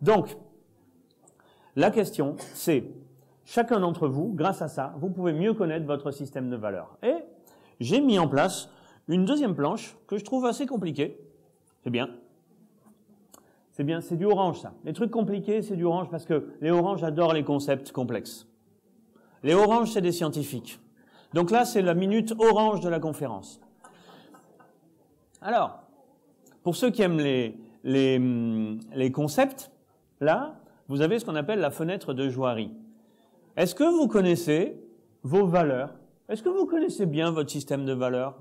Donc, la question, c'est, chacun d'entre vous, grâce à ça, vous pouvez mieux connaître votre système de valeurs. Et j'ai mis en place une deuxième planche que je trouve assez compliquée. C'est bien. C'est bien, c'est du orange ça. Les trucs compliqués, c'est du orange parce que les oranges adorent les concepts complexes. Les oranges, c'est des scientifiques. Donc là, c'est la minute orange de la conférence. Alors, pour ceux qui aiment les concepts, là, vous avez ce qu'on appelle la fenêtre de Johari. Est-ce que vous connaissez vos valeurs? Est-ce que vous connaissez bien votre système de valeurs?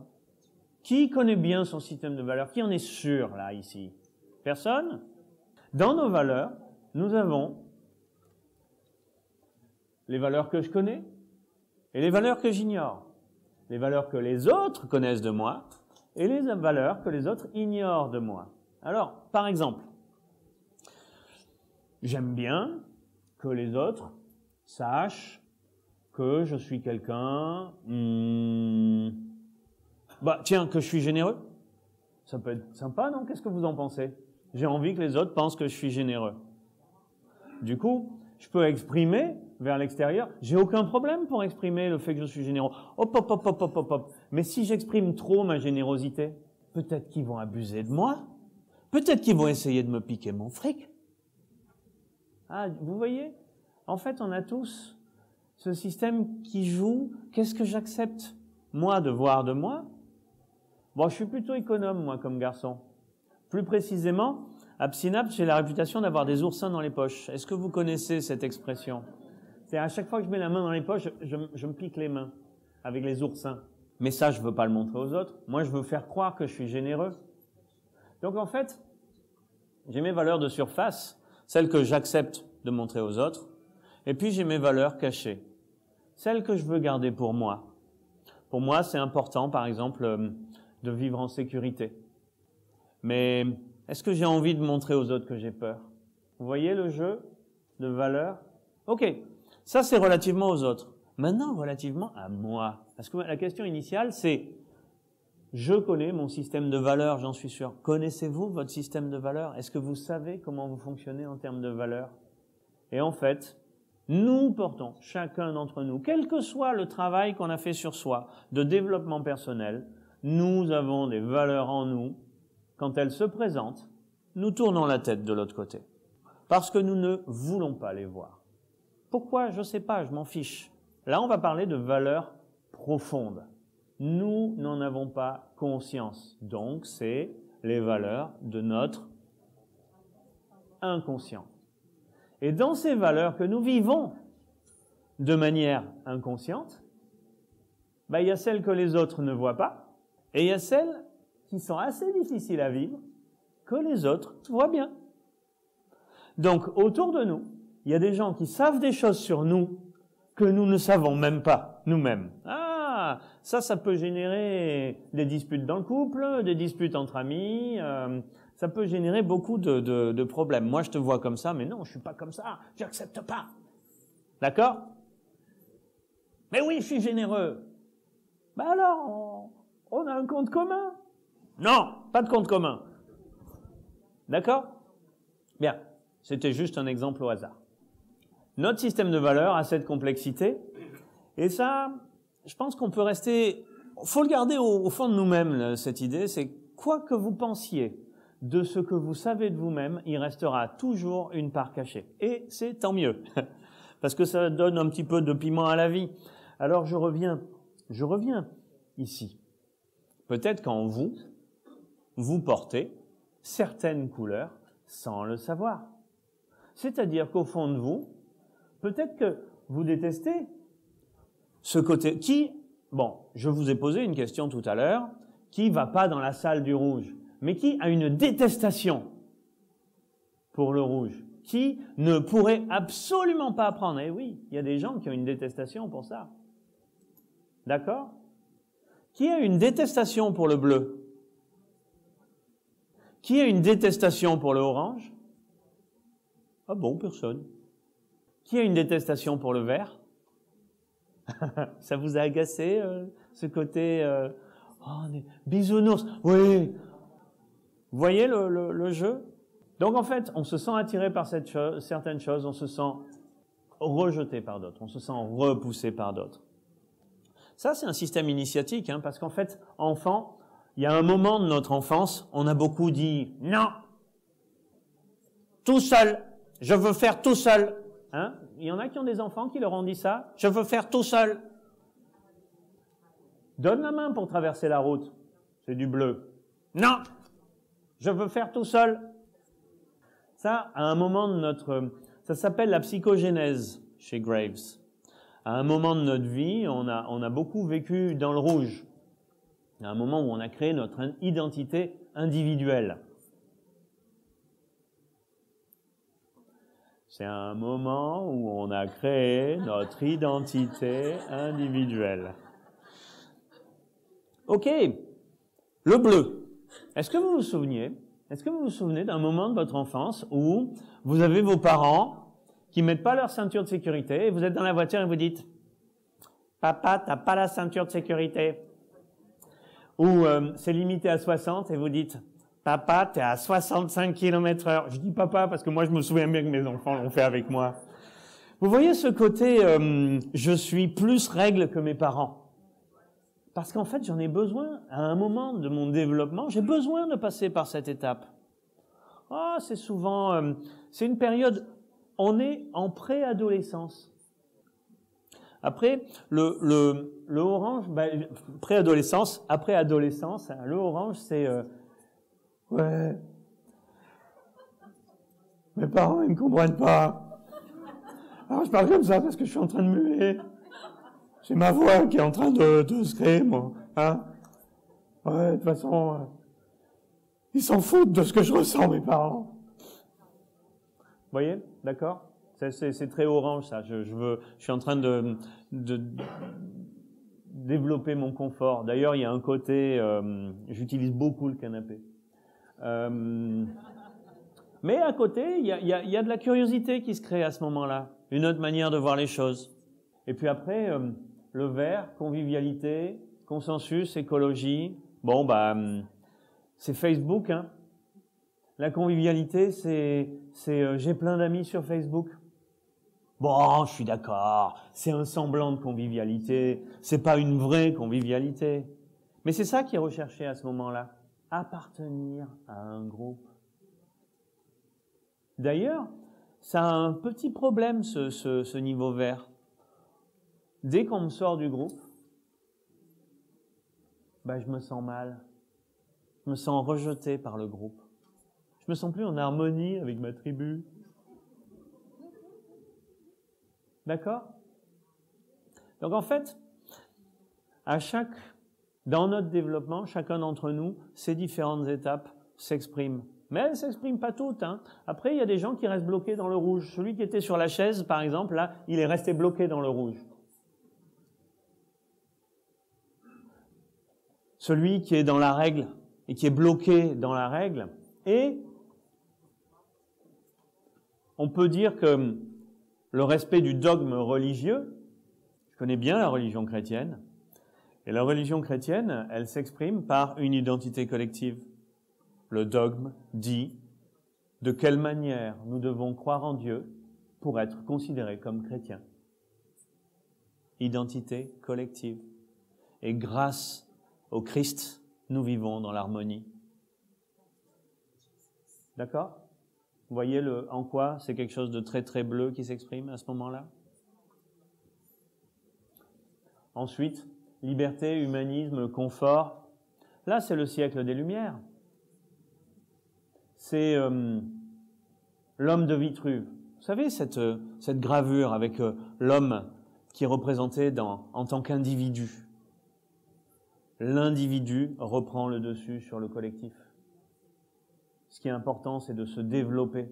Qui connaît bien son système de valeurs? Qui en est sûr, là, ici? Personne? Dans nos valeurs, nous avons les valeurs que je connais et les valeurs que j'ignore. Les valeurs que les autres connaissent de moi et les valeurs que les autres ignorent de moi. Alors, par exemple, j'aime bien que les autres sachent que je suis quelqu'un, tiens, que je suis généreux. Ça peut être sympa, non? Qu'est-ce que vous en pensez? J'ai envie que les autres pensent que je suis généreux. Du coup, je peux exprimer vers l'extérieur. J'ai aucun problème pour exprimer le fait que je suis généreux. Hop, hop, hop, hop, hop, hop, hop. Mais si j'exprime trop ma générosité, peut-être qu'ils vont abuser de moi. Peut-être qu'ils vont essayer de me piquer mon fric. Ah, vous voyez? En fait, on a tous ce système qui joue. Qu'est-ce que j'accepte, moi, de voir de moi? Bon, je suis plutôt économe, moi, comme garçon. Plus précisément, à Psynaps, j'ai la réputation d'avoir des oursins dans les poches. Est-ce que vous connaissez cette expression? C'est à chaque fois que je mets la main dans les poches, je me pique les mains avec les oursins. Mais ça, je ne veux pas le montrer aux autres. Moi, je veux faire croire que je suis généreux. Donc, en fait, j'ai mes valeurs de surface, celles que j'accepte de montrer aux autres. Et puis, j'ai mes valeurs cachées, celles que je veux garder pour moi. Pour moi, c'est important, par exemple, de vivre en sécurité. Mais est-ce que j'ai envie de montrer aux autres que j'ai peur? Vous voyez le jeu de valeurs? Ok, ça c'est relativement aux autres. Maintenant, relativement à moi. Parce que la question initiale, c'est je connais mon système de valeurs, j'en suis sûr. Connaissez-vous votre système de valeurs? Est-ce que vous savez comment vous fonctionnez en termes de valeurs? Et en fait, nous portons, chacun d'entre nous, quel que soit le travail qu'on a fait sur soi, de développement personnel, nous avons des valeurs en nous. Quand elles se présentent, nous tournons la tête de l'autre côté. Parce que nous ne voulons pas les voir. Pourquoi? Je ne sais pas, je m'en fiche. Là, on va parler de valeurs profondes. Nous n'en avons pas conscience. Donc, c'est les valeurs de notre inconscient. Et dans ces valeurs que nous vivons de manière inconsciente, il y a celles que les autres ne voient pas, et il y a celles qui sont assez difficiles à vivre, que les autres voient bien. Donc, autour de nous, il y a des gens qui savent des choses sur nous que nous ne savons même pas nous-mêmes. Ah, ça peut générer des disputes dans le couple, des disputes entre amis, ça peut générer beaucoup de problèmes. Moi, je te vois comme ça, mais non, je suis pas comme ça, j'accepte pas. D'accord? Mais oui, je suis généreux. Alors, on a un compte commun. Non, pas de compte commun. D'accord? Bien, c'était juste un exemple au hasard. Notre système de valeurs a cette complexité, et ça, je pense qu'on peut rester... faut le garder au fond de nous-mêmes, cette idée, c'est quoi que vous pensiez de ce que vous savez de vous-même, il restera toujours une part cachée. Et c'est tant mieux, parce que ça donne un petit peu de piment à la vie. Alors je reviens ici. Peut-être qu'en vous portez certaines couleurs sans le savoir. C'est-à-dire qu'au fond de vous, peut-être que vous détestez ce côté je vous ai posé une question tout à l'heure, qui va pas dans la salle du rouge, mais qui a une détestation pour le rouge, qui ne pourrait absolument pas apprendre. Eh oui, il y a des gens qui ont une détestation pour ça. D'accord? Qui a une détestation pour le bleu? Qui a une détestation pour le orange? Ah bon, personne. Qui a une détestation pour le vert? Ça vous a agacé, ce côté bisounours? Oui. Vous voyez le jeu? Donc en fait, on se sent attiré par certaines choses, on se sent rejeté par d'autres, on se sent repoussé par d'autres. Ça, c'est un système initiatique, hein, parce qu'en fait, enfant, il y a un moment de notre enfance, on a beaucoup dit « Non, tout seul, je veux faire tout seul. » Hein? Il y en a qui ont des enfants qui leur ont dit ça. « Je veux faire tout seul. » Donne la main pour traverser la route. C'est du bleu. « Non, je veux faire tout seul. » Ça, à un moment de notre... Ça s'appelle la psychogénèse chez Graves. À un moment de notre vie, on a beaucoup vécu dans le rouge. À un moment où on a créé notre identité individuelle. C'est un moment où on a créé notre identité individuelle. Ok, le bleu. Est-ce que vous vous souvenez d'un moment de votre enfance où vous avez vos parents qui mettent pas leur ceinture de sécurité et vous êtes dans la voiture et vous dites « Papa, t'as pas la ceinture de sécurité » ou c'est limité à 60 et vous dites « Papa, t'es à 65 km/h ». Je dis « Papa » parce que moi je me souviens bien que mes enfants l'ont fait avec moi. Vous voyez ce côté je suis plus règle que mes parents. Parce qu'en fait, j'en ai besoin, à un moment de mon développement, j'ai besoin de passer par cette étape. Ah, c'est souvent, c'est une période, on est en préadolescence. Après, le orange, préadolescence, après adolescence, le orange, c'est, ouais, mes parents, ils me comprennent pas. Alors, je parle comme ça parce que je suis en train de muer. C'est ma voix qui est en train de se créer, moi. Hein? Ouais, de toute façon, ils s'en foutent de ce que je ressens, mes parents. Vous voyez? D'accord? C'est très orange, ça. Je suis en train de développer mon confort. D'ailleurs, il y a un côté... j'utilise beaucoup le canapé. Mais à côté, il y a de la curiosité qui se crée à ce moment-là. Une autre manière de voir les choses. Et puis après... le vert, convivialité, consensus, écologie. Bon, c'est Facebook, hein. La convivialité, c'est j'ai plein d'amis sur Facebook. Bon, je suis d'accord, c'est un semblant de convivialité, c'est pas une vraie convivialité. Mais c'est ça qui est recherché à ce moment-là, appartenir à un groupe. D'ailleurs, ça a un petit problème, ce niveau vert. Dès qu'on me sort du groupe, je me sens mal. Je me sens rejeté par le groupe. Je me sens plus en harmonie avec ma tribu. D'accord? Donc en fait, dans notre développement, chacun d'entre nous, ces différentes étapes s'expriment. Mais elles ne s'expriment pas toutes, hein. Après, il y a des gens qui restent bloqués dans le rouge. Celui qui était sur la chaise, par exemple, là, il est resté bloqué dans le rouge. Celui qui est dans la règle et qui est bloqué dans la règle. Et on peut dire que le respect du dogme religieux, je connais bien la religion chrétienne, et la religion chrétienne, elle s'exprime par une identité collective. Le dogme dit de quelle manière nous devons croire en Dieu pour être considérés comme chrétiens. Identité collective. Et grâce au Christ, nous vivons dans l'harmonie. D'accord? Vous voyez en quoi c'est quelque chose de très très bleu qui s'exprime à ce moment-là? Ensuite, liberté, humanisme, confort. Là, c'est le siècle des Lumières. C'est l'homme de Vitruve. Vous savez, cette gravure avec l'homme qui est représenté en tant qu'individu. L'individu reprend le dessus sur le collectif. Ce qui est important, c'est de se développer,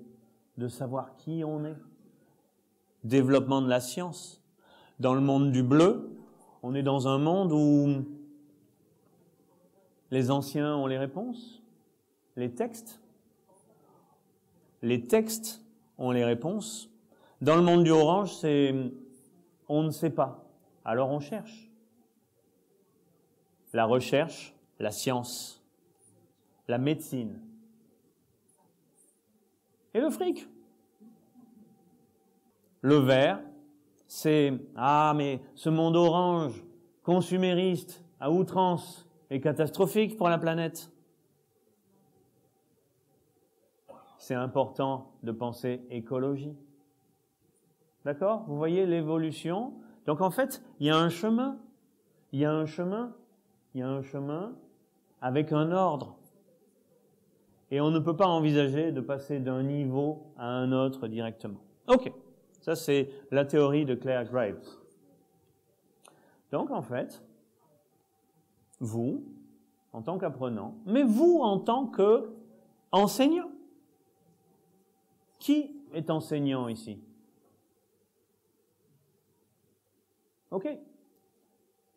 de savoir qui on est. Développement de la science. Dans le monde du bleu, on est dans un monde où les anciens ont les réponses, les textes ont les réponses. Dans le monde du orange, c'est on ne sait pas, alors on cherche. La recherche, la science, la médecine. et le fric. Le vert, c'est « Ah, mais ce monde orange, consumériste, à outrance, est catastrophique pour la planète. » C'est important de penser écologie. D'accord? Vous voyez l'évolution? Donc en fait, il y a un chemin. Il y a un chemin. Il y a un chemin avec un ordre. Et on ne peut pas envisager de passer d'un niveau à un autre directement. Ok, ça c'est la théorie de Claire Graves. Donc en fait, vous, en tant qu'apprenant, mais vous en tant qu'enseignant. Qui est enseignant ici? Ok.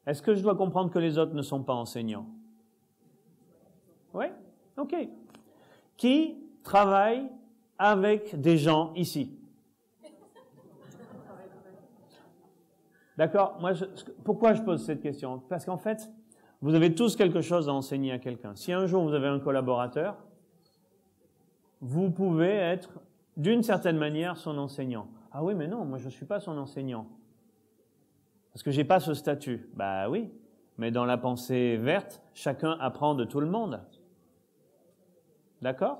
Est-ce que je dois comprendre que les autres ne sont pas enseignants? Oui? Ok. Qui travaille avec des gens ici? D'accord? Pourquoi je pose cette question? Parce qu'en fait, vous avez tous quelque chose à enseigner à quelqu'un. Si un jour vous avez un collaborateur, vous pouvez être d'une certaine manière son enseignant. Ah oui, mais non, moi je ne suis pas son enseignant. Parce que j'ai pas ce statut. Bah oui, mais dans la pensée verte, chacun apprend de tout le monde. D'accord?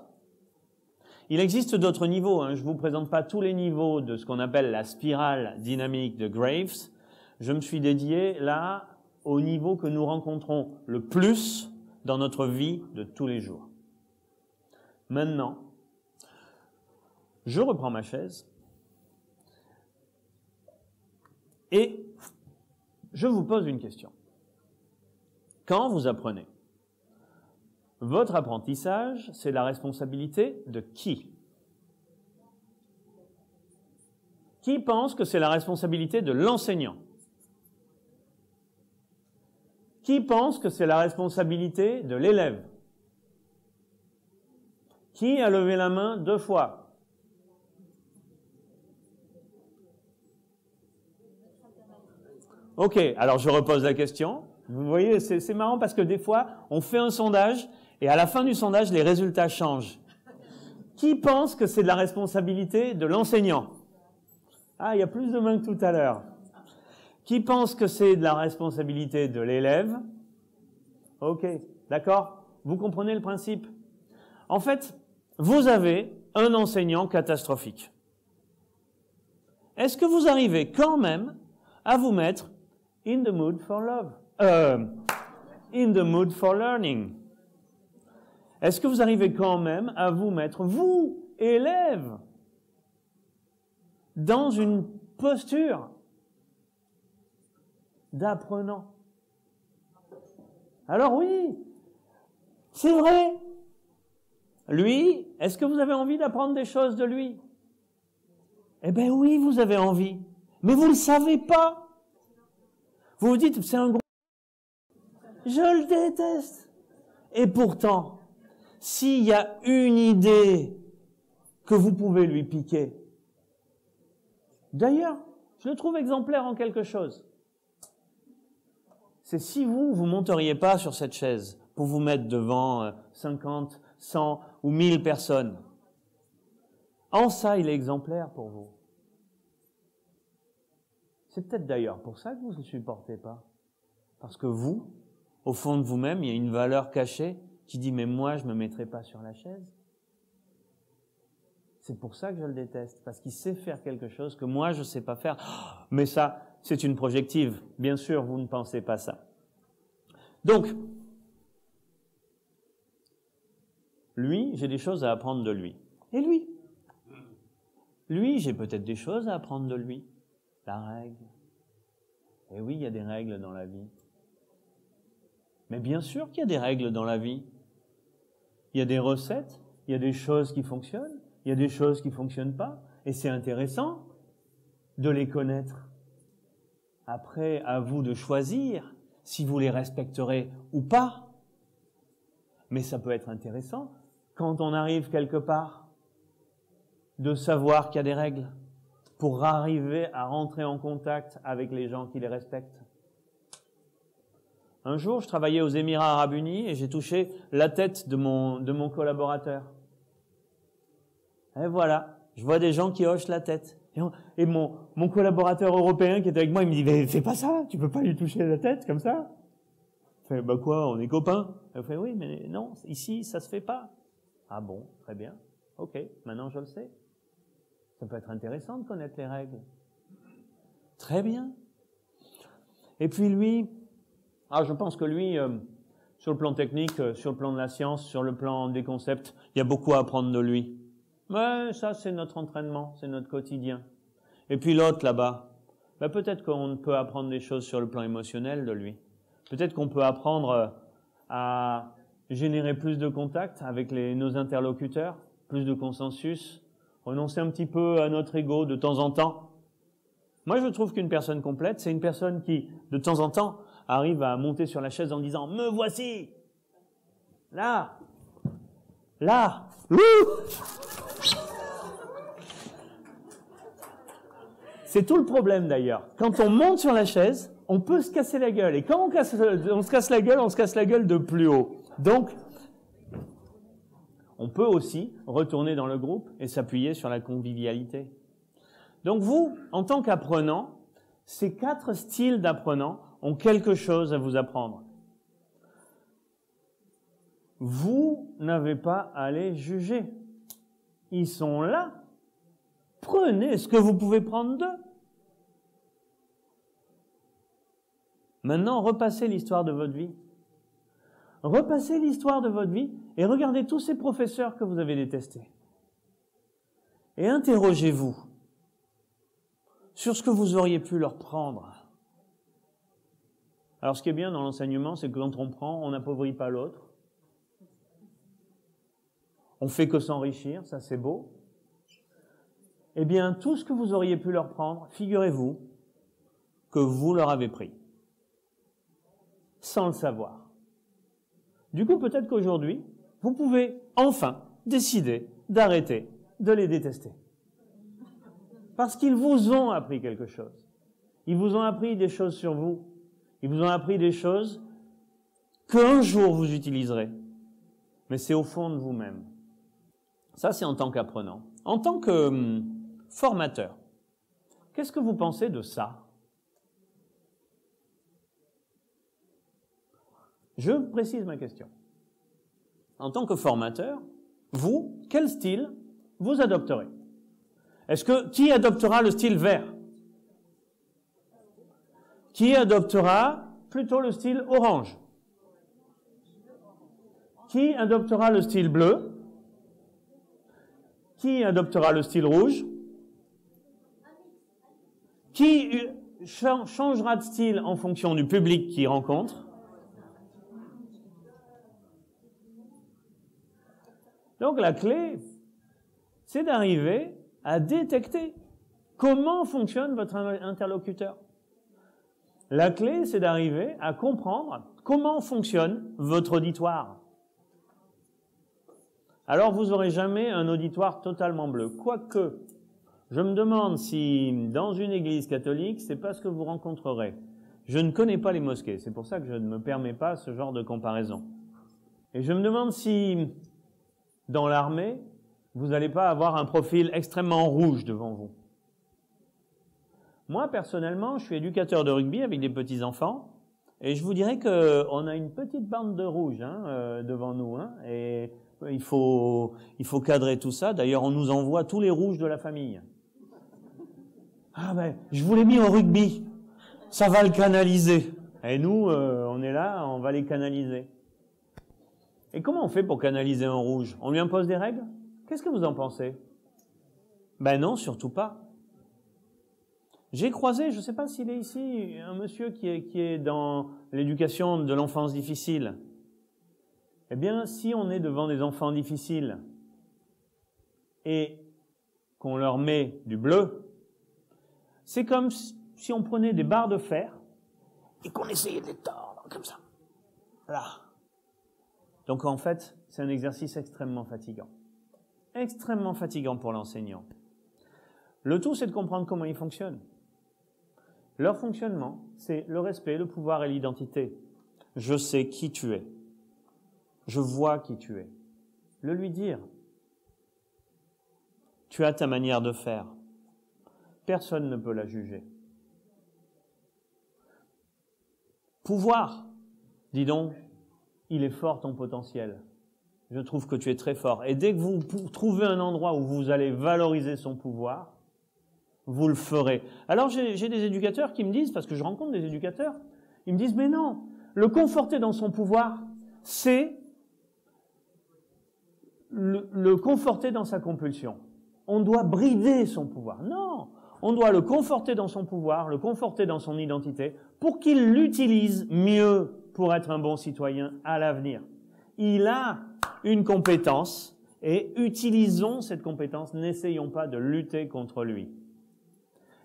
Il existe d'autres niveaux, hein. Je ne vous présente pas tous les niveaux de ce qu'on appelle la spirale dynamique de Graves. Je me suis dédié là au niveau que nous rencontrons le plus dans notre vie de tous les jours. Maintenant, je reprends ma chaise et je vous pose une question. Quand vous apprenez, votre apprentissage, c'est la responsabilité de qui? Qui pense que c'est la responsabilité de l'enseignant? Qui pense que c'est la responsabilité de l'élève? Qui a levé la main 2 fois? Ok, alors je repose la question. Vous voyez, c'est marrant parce que des fois, on fait un sondage et à la fin du sondage, les résultats changent. Qui pense que c'est de la responsabilité de l'enseignant? Ah, il y a plus de mains que tout à l'heure. Qui pense que c'est de la responsabilité de l'élève? Ok, d'accord? Vous comprenez le principe? En fait, vous avez un enseignant catastrophique. Est-ce que vous arrivez quand même à vous mettre in the mood for love? In the mood for learning. Est-ce que vous arrivez quand même à vous mettre, vous, élèves, dans une posture d'apprenant? Alors oui, c'est vrai. Lui, est-ce que vous avez envie d'apprendre des choses de lui? Eh bien oui, vous avez envie, mais vous ne le savez pas. Vous vous dites, c'est un gros... Je le déteste. Et pourtant, s'il y a une idée que vous pouvez lui piquer, d'ailleurs, je le trouve exemplaire en quelque chose. C'est si vous monteriez pas sur cette chaise pour vous mettre devant 50, 100 ou 1000 personnes. En ça, il est exemplaire pour vous. C'est peut-être d'ailleurs pour ça que vous ne le supportez pas. Parce que vous, au fond de vous-même, il y a une valeur cachée qui dit « mais moi, je ne me mettrai pas sur la chaise ». C'est pour ça que je le déteste, parce qu'il sait faire quelque chose que moi, je ne sais pas faire. Oh, mais ça, c'est une projective. Bien sûr, vous ne pensez pas ça. Donc, lui, j'ai des choses à apprendre de lui. Et lui? Lui, j'ai peut-être des choses à apprendre de lui. La règle. Et oui, il y a des règles dans la vie. Mais bien sûr qu'il y a des règles dans la vie. Il y a des recettes, il y a des choses qui fonctionnent, il y a des choses qui ne fonctionnent pas. Et c'est intéressant de les connaître. Après, à vous de choisir si vous les respecterez ou pas. Mais ça peut être intéressant, quand on arrive quelque part, de savoir qu'il y a des règles pour arriver à rentrer en contact avec les gens qui les respectent. Un jour, je travaillais aux Émirats Arabes Unis et j'ai touché la tête de mon collaborateur. Et voilà, je vois des gens qui hochent la tête. Et mon collaborateur européen qui était avec moi, il me dit, mais fais pas ça, tu peux pas lui toucher la tête comme ça. Je fais, bah quoi, on est copains. Elle fait, oui, mais non, ici, ça se fait pas. Ah bon, très bien. Ok, maintenant je le sais. Ça peut être intéressant de connaître les règles. Très bien. Et puis lui, je pense que lui, sur le plan technique, sur le plan de la science, sur le plan des concepts, il y a beaucoup à apprendre de lui. Mais ça, c'est notre entraînement, c'est notre quotidien. Et puis l'autre là-bas, peut-être qu'on peut apprendre des choses sur le plan émotionnel de lui. Peut-être qu'on peut apprendre à générer plus de contacts avec nos interlocuteurs, plus de consensus, renoncer un petit peu à notre ego de temps en temps. Moi, je trouve qu'une personne complète, c'est une personne qui, de temps en temps, arrive à monter sur la chaise en disant « Me voici !» Là, c'est tout le problème d'ailleurs. Quand on monte sur la chaise, on peut se casser la gueule. Et quand on se casse la gueule, on se casse la gueule de plus haut. Donc, on peut aussi retourner dans le groupe et s'appuyer sur la convivialité. Donc vous, en tant qu'apprenant, ces 4 styles d'apprenants ont quelque chose à vous apprendre. Vous n'avez pas à les juger. Ils sont là. Prenez ce que vous pouvez prendre d'eux. Maintenant, repassez l'histoire de votre vie. Repassez l'histoire de votre vie et regardez tous ces professeurs que vous avez détestés. Et interrogez-vous sur ce que vous auriez pu leur prendre. Alors, ce qui est bien dans l'enseignement, c'est que quand on prend, on n'appauvrit pas l'autre. On fait que s'enrichir, ça c'est beau. Eh bien, tout ce que vous auriez pu leur prendre, figurez-vous que vous leur avez pris, sans le savoir. Du coup, peut-être qu'aujourd'hui, vous pouvez enfin décider d'arrêter de les détester. Parce qu'ils vous ont appris quelque chose. Ils vous ont appris des choses sur vous. Ils vous ont appris des choses qu'un jour vous utiliserez. Mais c'est au fond de vous-même. Ça, c'est en tant qu'apprenant. En tant que formateur, qu'est-ce que vous pensez de ça? Je précise ma question. En tant que formateur, vous, quel style vous adopterez? Qui adoptera le style vert? Qui adoptera plutôt le style orange? Qui adoptera le style bleu? Qui adoptera le style rouge? Qui changera de style en fonction du public qu'il rencontre? Donc la clé, c'est d'arriver à détecter comment fonctionne votre interlocuteur. La clé, c'est d'arriver à comprendre comment fonctionne votre auditoire. Alors, vous n'aurez jamais un auditoire totalement bleu. Quoique, je me demande si, dans une église catholique, c'est pas ce que vous rencontrerez. Je ne connais pas les mosquées, c'est pour ça que je ne me permets pas ce genre de comparaison. Et je me demande si, dans l'armée, vous n'allez pas avoir un profil extrêmement rouge devant vous. Moi, personnellement, je suis éducateur de rugby avec des petits-enfants, et je vous dirais qu'on a une petite bande de rouge devant nous, et il faut cadrer tout ça. D'ailleurs, on nous envoie tous les rouges de la famille. Ah ben, je vous l'ai mis au rugby, ça va le canaliser. Et nous, on est là, on va les canaliser. Et comment on fait pour canaliser un rouge? On lui impose des règles? Qu'est-ce que vous en pensez? Ben non, surtout pas. J'ai croisé, je ne sais pas s'il est ici, un monsieur qui est dans l'éducation de l'enfance difficile. Eh bien, si on est devant des enfants difficiles et qu'on leur met du bleu, c'est comme si on prenait des barres de fer et qu'on essayait de les tordre comme ça. Là. Donc en fait, c'est un exercice extrêmement fatigant. Extrêmement fatigant pour l'enseignant. Le tout, c'est de comprendre comment ils fonctionnent. Leur fonctionnement, c'est le respect, le pouvoir et l'identité. Je sais qui tu es. Je vois qui tu es. Le lui dire. Tu as ta manière de faire. Personne ne peut la juger. Pouvoir, dis donc, il est fort ton potentiel. Je trouve que tu es très fort. Et dès que vous trouvez un endroit où vous allez valoriser son pouvoir, vous le ferez. Alors j'ai des éducateurs qui me disent, parce que je rencontre des éducateurs, ils me disent, mais non, le conforter dans son pouvoir, c'est le conforter dans sa compulsion. On doit brider son pouvoir. Non, on doit le conforter dans son pouvoir, le conforter dans son identité, pour qu'il l'utilise mieux pour être un bon citoyen à l'avenir. Il a une compétence et utilisons cette compétence, n'essayons pas de lutter contre lui.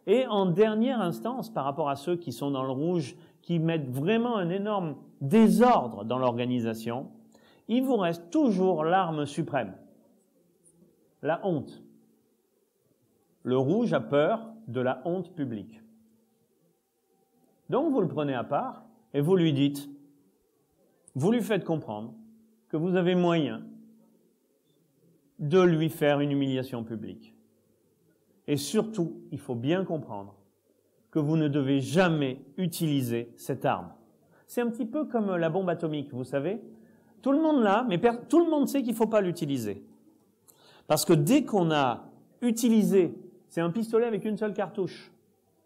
Et en dernière instance, par rapport à ceux qui sont dans le rouge, qui mettent vraiment un énorme désordre dans l'organisation, il vous reste toujours l'arme suprême, la honte. Le rouge a peur de la honte publique. Donc vous le prenez à part et vous lui dites, vous lui faites comprendre que vous avez moyen de lui faire une humiliation publique. Et surtout, il faut bien comprendre que vous ne devez jamais utiliser cette arme. C'est un petit peu comme la bombe atomique, vous savez. Tout le monde l'a, mais tout le monde sait qu'il ne faut pas l'utiliser. Parce que dès qu'on a utilisé, c'est un pistolet avec une seule cartouche.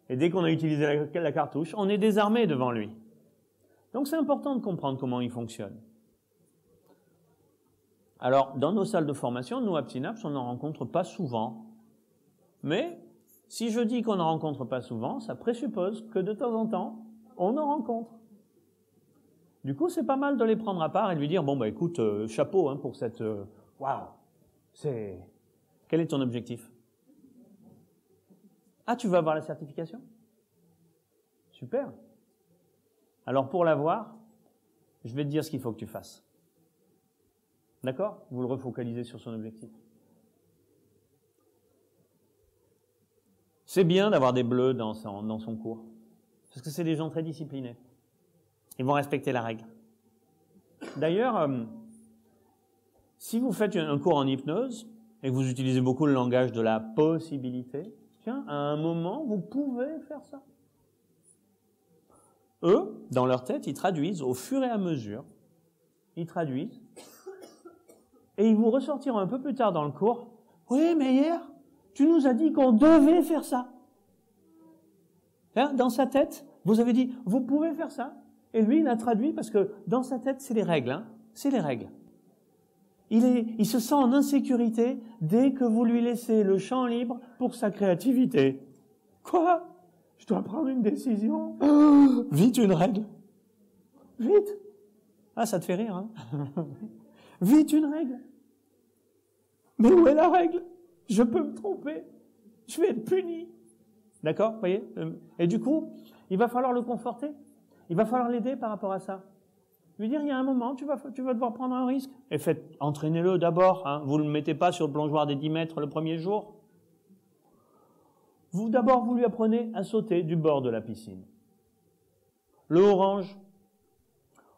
Et dès qu'on a utilisé la cartouche, on est désarmé devant lui. Donc c'est important de comprendre comment il fonctionne. Alors, dans nos salles de formation, nous, à Synapse, on n'en rencontre pas souvent. Mais, si je dis qu'on n'en rencontre pas souvent, ça présuppose que de temps en temps, on en rencontre. Du coup, c'est pas mal de les prendre à part et de lui dire, bon, bah écoute, chapeau hein, pour cette... Waouh, c'est... Quel est ton objectif? Ah, tu veux avoir la certification? Super. Alors, pour l'avoir, je vais te dire ce qu'il faut que tu fasses. D'accord? Vous le refocalisez sur son objectif. C'est bien d'avoir des bleus dans son cours, parce que c'est des gens très disciplinés. Ils vont respecter la règle. D'ailleurs, si vous faites un cours en hypnose et que vous utilisez beaucoup le langage de la possibilité, tiens, à un moment, vous pouvez faire ça. Eux, dans leur tête, ils traduisent au fur et à mesure, ils traduisent, et ils vous ressortiront un peu plus tard dans le cours, oui, mais hier, tu nous as dit qu'on devait faire ça. Hein, dans sa tête, vous avez dit, vous pouvez faire ça. Et lui, il a traduit parce que dans sa tête, c'est les règles. Hein, c'est les règles. Il se sent en insécurité dès que vous lui laissez le champ libre pour sa créativité. Quoi? Je dois prendre une décision. Oh, vite une règle. Vite. Ah, ça te fait rire, hein? Vite une règle. Mais où est la règle? Je peux me tromper. Je vais être puni. D'accord? Vous voyez? Et du coup, il va falloir le conforter. Il va falloir l'aider par rapport à ça. Lui dire, il y a un moment, tu vas devoir prendre un risque. Et entraînez-le d'abord. Hein. Vous ne le mettez pas sur le plongeoir des 10 mètres le premier jour. D'abord, vous lui apprenez à sauter du bord de la piscine. Le orange,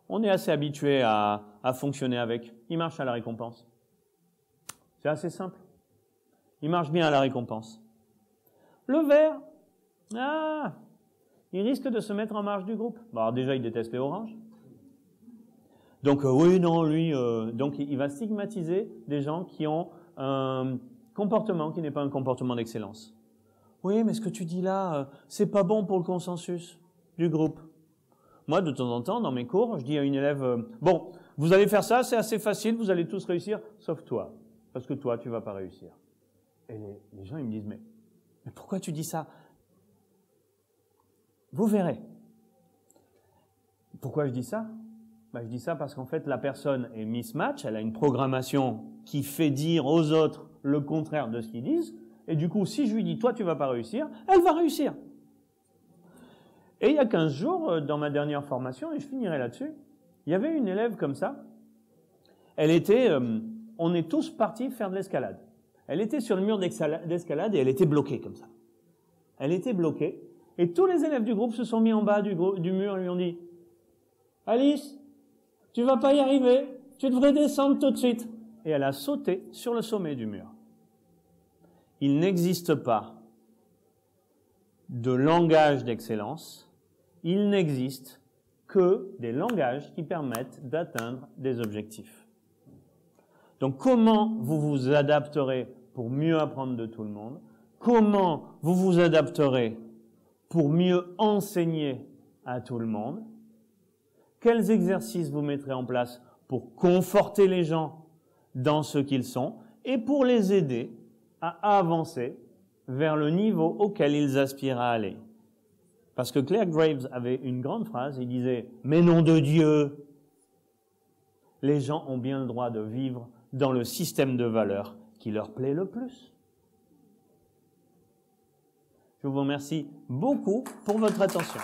on est assez habitué à fonctionner avec. Il marche à la récompense. C'est assez simple. Il marche bien à la récompense. Le vert, il risque de se mettre en marge du groupe. Bon, alors déjà, il déteste les oranges. Donc, oui, non, lui... donc, il va stigmatiser des gens qui ont un comportement qui n'est pas un comportement d'excellence. Oui, mais ce que tu dis là, c'est pas bon pour le consensus du groupe. Moi, de temps en temps, dans mes cours, je dis à une élève, bon, vous allez faire ça, c'est assez facile, vous allez tous réussir, sauf toi. Parce que toi, tu vas pas réussir. Et les gens, ils me disent, mais pourquoi tu dis ça? Vous verrez. Pourquoi je dis ça? Je dis ça parce qu'en fait, la personne est mismatch, elle a une programmation qui fait dire aux autres le contraire de ce qu'ils disent, et du coup, si je lui dis, toi, tu vas pas réussir, elle va réussir. Et il y a 15 jours, dans ma dernière formation, et je finirai là-dessus, il y avait une élève comme ça, elle était, on est tous partis faire de l'escalade. Elle était sur le mur d'escalade et elle était bloquée comme ça. Elle était bloquée, et tous les élèves du groupe se sont mis en bas du mur et lui ont dit, Alice, tu vas pas y arriver, tu devrais descendre tout de suite. Et elle a sauté sur le sommet du mur. il n'existe pas de langage d'excellence, il n'existe que des langages qui permettent d'atteindre des objectifs. Donc comment vous vous adapterez pour mieux apprendre de tout le monde? Comment vous vous adapterez pour mieux enseigner à tout le monde? Quels exercices vous mettrez en place pour conforter les gens dans ce qu'ils sont et pour les aider à avancer vers le niveau auquel ils aspirent à aller? Parce que Claire Graves avait une grande phrase, il disait « Mais nom de Dieu, les gens ont bien le droit de vivre dans le système de valeurs qui leur plaît le plus. » Je vous remercie beaucoup pour votre attention.